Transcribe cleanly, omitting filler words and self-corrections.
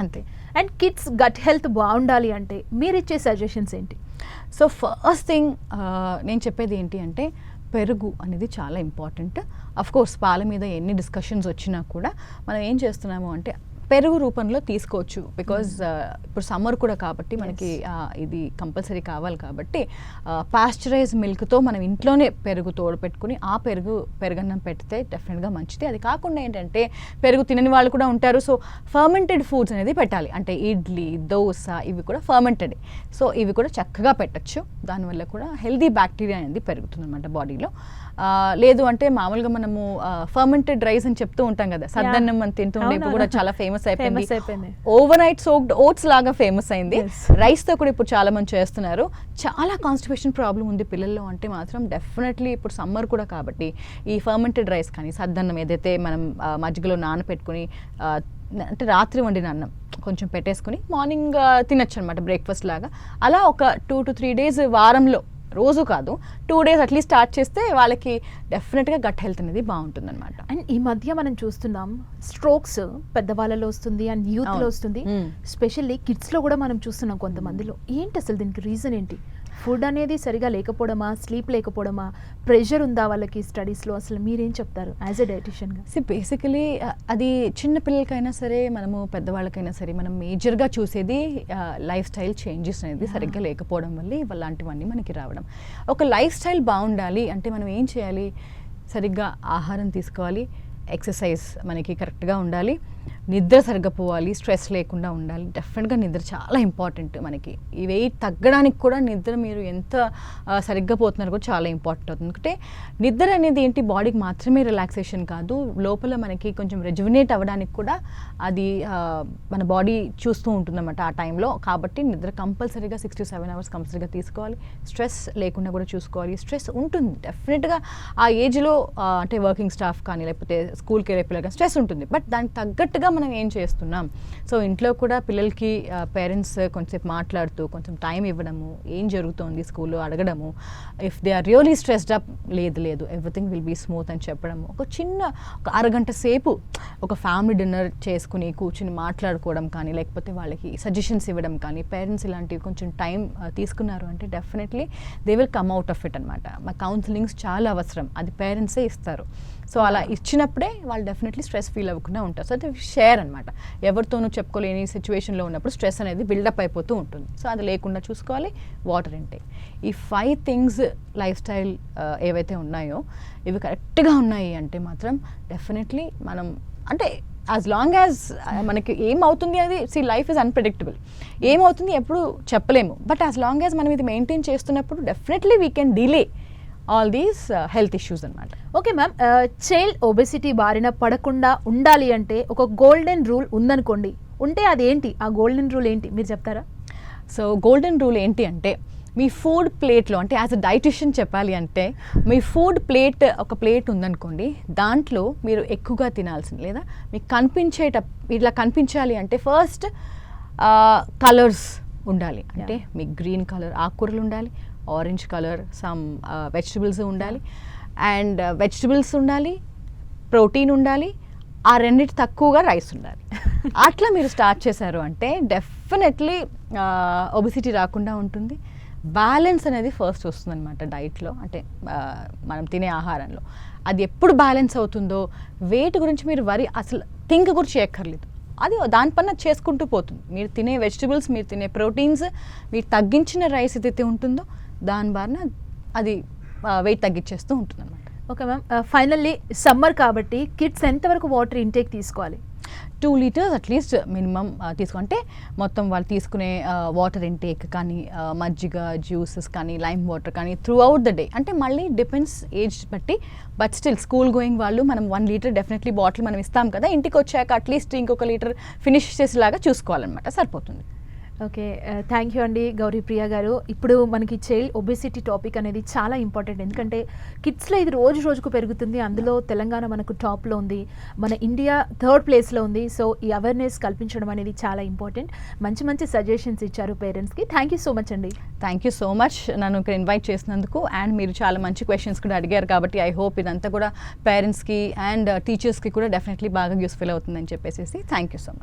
అంతే. And kids gut health బాగుండాలి అంటే మీరు ఇచ్చే సజెషన్స్ ఏంటి? సో ఫస్ట్ థింగ్ నేను చెప్పేది ఏంటి అంటే పెరుగు అనేది చాలా ఇంపార్టెంట్. అఫ్ కోర్స్ పాల మీద ఎన్ని డిస్కషన్స్ వచ్చినా కూడా మనం ఏం చేస్తున్నాము అంటే పెరుగు రూపంలో తీసుకోవచ్చు. బికాజ్ ఇప్పుడు సమ్మర్ కూడా కాబట్టి మనకి ఇది కంపల్సరీ కావాలి కాబట్టి పాస్చరైజ్ మిల్క్తో మనం ఇంట్లోనే పెరుగు తోడు పెట్టుకుని ఆ పెరుగన్నం పెడితే డెఫినెట్గా మంచిది. అది కాకుండా ఏంటంటే పెరుగు తినని వాళ్ళు కూడా ఉంటారు. సో ఫర్మెంటెడ్ ఫుడ్స్ అనేది పెట్టాలి. అంటే ఇడ్లీ, దోశ ఇవి కూడా ఫర్మెంటెడ్. సో ఇవి కూడా చక్కగా పెట్టచ్చు. దానివల్ల కూడా హెల్దీ బ్యాక్టీరియా అనేది పెరుగుతుంది అనమాట బాడీలో. లేదు అంటే మామూలుగా మనము ఫర్మెంటెడ్ రైస్ అని చెప్తూ ఉంటాం కదా, సద్దన్నం అని తింటుండే ఇప్పుడు కూడా చాలా ఫేమస్ అయిపోయింది. ఓవర్ నైట్ సోక్డ్ ఓట్స్ లాగా ఫేమస్ అయింది. రైస్ తో కూడా ఇప్పుడు చాలా మంది చేస్తున్నారు. చాలా కాన్స్టిపేషన్ ప్రాబ్లం ఉంది పిల్లల్లో అంటే మాత్రం డెఫినెట్లీ ఇప్పుడు సమ్మర్ కూడా కాబట్టి ఈ ఫర్మెంటెడ్ రైస్ కానీ సద్దన్నం ఏదైతే మనం మజ్జిగలో నానపెట్టుకుని అంటే రాత్రి వండిన అన్నం కొంచెం పెట్టేసుకుని మార్నింగ్ తినచ్చు అనమాట బ్రేక్ఫాస్ట్ లాగా. అలా ఒక 2 to 3 days వారంలో, రోజు కాదు 2 days అట్లీస్ట్ స్టార్ట్ చేస్తే వాళ్ళకి డెఫినెట్గా గట్ హెల్త్ అనేది బాగుంటుంది అనమాట. అండ్ ఈ మధ్య మనం చూస్తున్నాం స్ట్రోక్స్ పెద్దవాళ్ళలో వస్తుంది అండ్ యూత్లో వస్తుంది, స్పెషల్లీ కిడ్స్లో కూడా మనం చూస్తున్నాం కొంతమందిలో. ఏంటి అసలు దీనికి రీజన్ ఏంటి? ఫుడ్ అనేది సరిగా లేకపోవడమా, స్లీప్ లేకపోవడమా, ప్రెషర్ ఉందా వాళ్ళకి స్టడీస్లో? అసలు మీరేం చెప్తారు యాజ్ ఎ డైటిషియన్గా? బేసికలీ అది చిన్న పిల్లలకైనా సరే మనము పెద్దవాళ్ళకైనా సరే మనం మేజర్గా చూసేది లైఫ్ స్టైల్ చేంజెస్ అనేది సరిగ్గా లేకపోవడం వల్ల ఇలాంటివన్నీ మనకి రావడం. ఒక లైఫ్ స్టైల్ బాగుండాలి అంటే మనం ఏం చేయాలి? సరిగ్గా ఆహారం తీసుకోవాలి, ఎక్సర్సైజ్ మనకి కరెక్ట్గా ఉండాలి, నిద్ర సరిగ్గా పోవాలి, స్ట్రెస్ లేకుండా ఉండాలి. డెఫినెట్గా నిద్ర చాలా ఇంపార్టెంట్ మనకి. ఈ వెయిట్ తగ్గడానికి కూడా నిద్ర మీరు ఎంత సరిగ్గా పోతున్నారు కూడా చాలా ఇంపార్టెంట్ అవుతుంది. ఎందుకంటే నిద్ర అనేది ఏంటి, బాడీకి మాత్రమే రిలాక్సేషన్ కాదు, లోపల మనకి కొంచెం రెజ్యువినేట్ అవ్వడానికి కూడా అది మన బాడీ చూస్తూ ఉంటుందన్నమాట ఆ టైంలో. కాబట్టి నిద్ర కంపల్సరీగా 6 to 7 hours కంపల్సరీగా తీసుకోవాలి. స్ట్రెస్ లేకుండా కూడా చూసుకోవాలి. స్ట్రెస్ ఉంటుంది డెఫినెట్గా ఆ ఏజ్లో, అంటే వర్కింగ్ స్టాఫ్ కానీ లేకపోతే స్కూల్కి వెళ్ళే పిల్లలకి స్ట్రెస్ ఉంటుంది. బట్ దానికి తగ్గట్టుగా మనం ఏం చేస్తున్నాం? సో ఇంట్లో కూడా పిల్లలకి పేరెంట్స్ కొంచెంసేపు మాట్లాడుతూ కొంచెం టైం ఇవ్వడము, ఏం జరుగుతోంది స్కూల్లో అడగడము, if they are really stressed up, లేదు ఎవ్రీథింగ్ విల్ బీ స్మూత్ అని చెప్పడము, ఒక అరగంట సేపు ఒక ఫ్యామిలీ డిన్నర్ చేసుకుని కూర్చుని మాట్లాడుకోవడం కానీ లేకపోతే వాళ్ళకి సజెషన్స్ ఇవ్వడం కానీ, పేరెంట్స్ ఇలాంటివి కొంచెం టైం తీసుకున్నారు అంటే definitely they will come out of it అనమాట. మా కౌన్సిలింగ్స్ చాలా అవసరం, అది పేరెంట్సే ఇస్తారు. సో అలా ఇచ్చినప్పుడే వాళ్ళు డెఫినెట్లీ స్ట్రెస్ ఫీల్ అవ్వకుండా ఉంటారు. సో అది షేర్ అనమాట. ఎవరితోనూ చెప్పుకోలేని సిచ్యువేషన్లో ఉన్నప్పుడు స్ట్రెస్ అనేది బిల్డప్ అయిపోతూ ఉంటుంది. సో అది లేకుండా చూసుకోవాలి. వాటర్ ఇంటేక్, ఈ 5 things లైఫ్ స్టైల్ ఏవైతే ఉన్నాయో ఇవి కరెక్ట్గా ఉన్నాయి అంటే మాత్రం డెఫినెట్లీ మనం అంటే యాజ్ లాంగ్ యాజ్ మనకి ఏమవుతుంది అనేది లైఫ్ ఇస్ అన్ప్రెడిక్టబుల్, ఏమవుతుంది ఎప్పుడు చెప్పలేము. బట్ యాజ్ లాంగ్ యాజ్ మనం ఇది మెయింటైన్ చేస్తున్నప్పుడు definitely we can delay all these health issues అనమాట. ఓకే మ్యామ్, చైల్డ్ ఒబెసిటీ బారిన పడకుండా ఉండాలి అంటే ఒక గోల్డెన్ రూల్ ఉందనుకోండి, ఉంటే అదేంటి? ఆ గోల్డెన్ రూల్ ఏంటి మీరు చెప్తారా? సో గోల్డెన్ రూల్ ఏంటి అంటే మీ ఫుడ్ ప్లేట్లో, అంటే యాజ్ అ డైటిషియన్ చెప్పాలి అంటే మీ ఫుడ్ ప్లేట్, ఒక ప్లేట్ ఉందనుకోండి, దాంట్లో మీరు ఎక్కువగా తినాల్సింది లేదా మీకు ఇట్లా కనిపించాలి అంటే ఫస్ట్ కలర్స్ ఉండాలి. అంటే మీకు గ్రీన్ కలర్ ఆకుకూరలు ఉండాలి, ఆరెంజ్ కలర్ సమ్ వెజిటబుల్స్ ఉండాలి, అండ్ వెజిటబుల్స్ ఉండాలి, ప్రోటీన్ ఉండాలి, ఆ రెండింటి తక్కువగా రైస్ ఉండాలి. అట్లా మీరు స్టార్ట్ చేశారు అంటే డెఫినెట్లీ ఒబెసిటీ రాకుండా ఉంటుంది. బ్యాలెన్స్ అనేది ఫస్ట్ వస్తుంది అనమాట డైట్లో, అంటే మనం తినే ఆహారంలో. అది ఎప్పుడు బ్యాలెన్స్ అవుతుందో వెయిట్ గురించి మీరు అసలు థింక్ కూడా చేయక్కర్లేదు. అది దానిపైన చేసుకుంటూ పోతుంది. మీరు తినే వెజిటబుల్స్, మీరు తినే ప్రోటీన్స్, మీరు తగ్గించిన రైస్ ఏదైతే ఉంటుందో దాని బారిన అది వెయిట్ తగ్గించేస్తూ ఉంటుంది అనమాట. ఓకే మ్యామ్, ఫైనల్లీ సమ్మర్ కాబట్టి కిడ్స్ ఎంతవరకు వాటర్ ఇంటేక్ తీసుకోవాలి? 2 liters అట్లీస్ట్ మినిమం తీసుకుంటే మొత్తం వాళ్ళు తీసుకునే వాటర్ ఇంటేక్ కానీ మజ్జిగ, జ్యూసెస్ కానీ, లైమ్ వాటర్ కానీ త్రూ అవుట్ ద డే. అంటే మళ్ళీ డిపెండ్స్ ఏజ్ బట్టి. బట్ స్టిల్ స్కూల్ గోయింగ్ వాళ్ళు మనం 1 liter డెఫినెట్లీ బాటిల్ మనం ఇస్తాం కదా, ఇంటికి వచ్చాక అట్లీస్ట్ ఇంకొక లీటర్ ఫినిష్ చేసేలాగా చూసుకోవాలన్నమాట, సరిపోతుంది. ఓకే, థ్యాంక్ యూ అండి గౌరీప్రియ గారు. ఇప్పుడు మనకి చైల్డ్ ఒబెసిటీ టాపిక్ అనేది చాలా ఇంపార్టెంట్, ఎందుకంటే కిడ్స్లో ఇది రోజుకు పెరుగుతుంది. అందులో తెలంగాణ మనకు టాప్లో ఉంది, మన ఇండియా 3rd ప్లేస్లో ఉంది. సో ఈ అవేర్నెస్ కల్పించడం అనేది చాలా ఇంపార్టెంట్. మంచి సజెషన్స్ ఇచ్చారు పేరెంట్స్కి. థ్యాంక్ యూ సో మచ్ అండి. థ్యాంక్ యూ సో మచ్ నన్ను ఇక్కడ ఇన్వైట్ చేసినందుకు. అండ్ మీరు చాలా మంచి క్వశ్చన్స్ కూడా అడిగారు కాబట్టి ఐ హోప్ ఇదంతా కూడా పేరెంట్స్కి అండ్ టీచర్స్కి కూడా డెఫినెట్లీ బాగా యూస్ఫుల్ అవుతుందని చెప్పేసి థ్యాంక్ యూ సో మచ్.